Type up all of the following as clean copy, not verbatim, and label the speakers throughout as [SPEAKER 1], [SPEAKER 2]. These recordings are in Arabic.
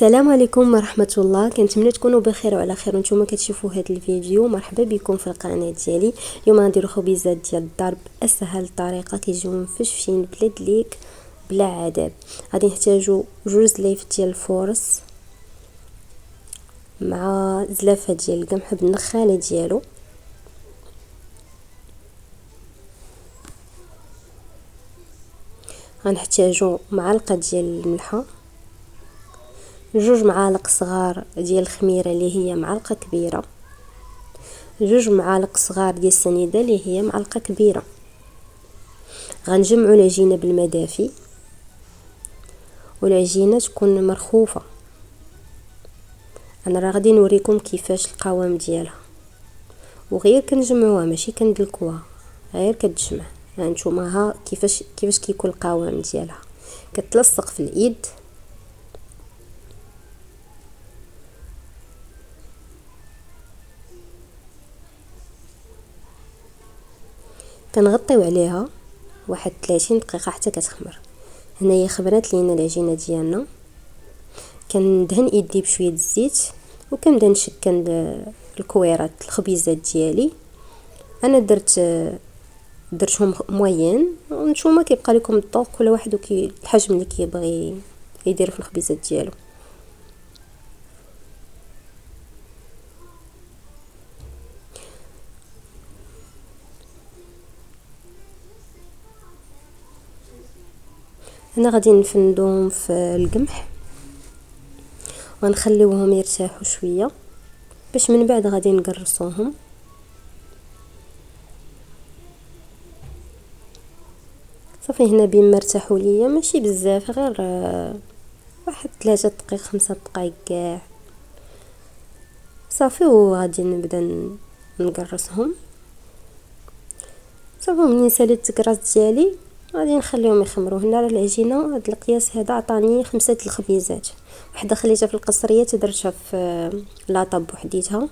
[SPEAKER 1] السلام عليكم ورحمه الله. كنتمنى تكونوا بخير وعلى خير وانتم كتشوفوا هذا الفيديو. مرحبا بكم في القناه ديالي. اليوم غنديروا خبيزات ديال الضرب اسهل طريقه، كيجيو مفشفين بلا دليك بلا عذاب. غادي نحتاجوا جوج ليف ديال الفورص مع زلافه ديال القمح بالنخاله ديالو، غنحتاجوا معلقه ديال الملحه، جوج معالق صغار ديال الخميره اللي هي معلقه كبيره، جوج معالق صغار ديال السنيده اللي هي معلقه كبيره. غنجمعوا العجينه بالماء دافي والعجينه تكون مرخوفه. انا راه غادي نوريكم كيفاش القوام ديالها، وغير كنجمعوها ماشي كندلكوها، غير كتجمع. هانتوما ها كيفاش كيكون القوام ديالها، كتلصق في الايد. كنغطيو عليها واحد 30 دقيقه حتى كتخمر. هنايا خمرات لينا العجينه ديالنا. كندهن يدي بشويه الزيت وكنبدا نشكل الكويرات الخبيزات ديالي. انا درتهم موين، وانتوما كيبقى لكم الذوق، كل واحد الحجم اللي كيبغي يدير في الخبيزات ديالو. انا غادي نفندوهم في القمح ونخليوهم يرتاحوا شويه باش من بعد غادي نقرصوهم. صافي هنا بما ارتاحوا ليا ماشي بزاف، غير واحد 3 دقائق 5 دقائق كاع صافي، وغادي نبدا نقرصهم. صافي منين ساليت الكراس ديالي غادي نخليهم يخمروا. هنا العجينه هاد القياس هذا عطاني 5 الخبيزات، وحده خليتها في القصريه درتها في لاطاب وحديتها.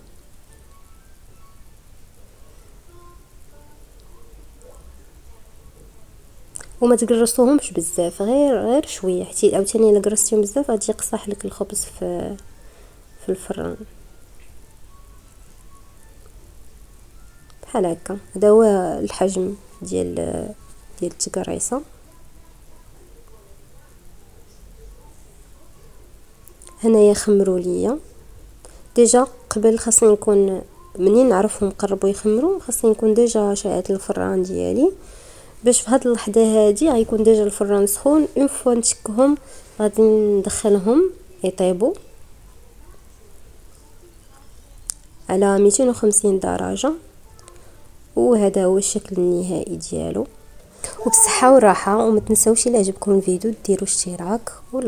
[SPEAKER 1] وما تقرصوهمش بزاف، غير شويه، حتى عاوتاني الا قرصتيهم بزاف غادي يقصح لك الخبز في الفران بحال هكا. هذا هو الحجم ديال التقريصه. هنايا خمروا ليا ديجا قبل، خاصني نكون منين نعرفهم قربوا يخمروا خاصني نكون ديجا شعلت الفران ديالي، باش في هاد اللحظه هادي غيكون ديجا الفران سخون. اون فوا نشكهم غادي ندخلهم يطيبوا على 250 درجه، وهذا هو الشكل النهائي ديالو. وبصحه وراحه، وما تنساوش الا عجبكم الفيديو ديروا اشتراك ولا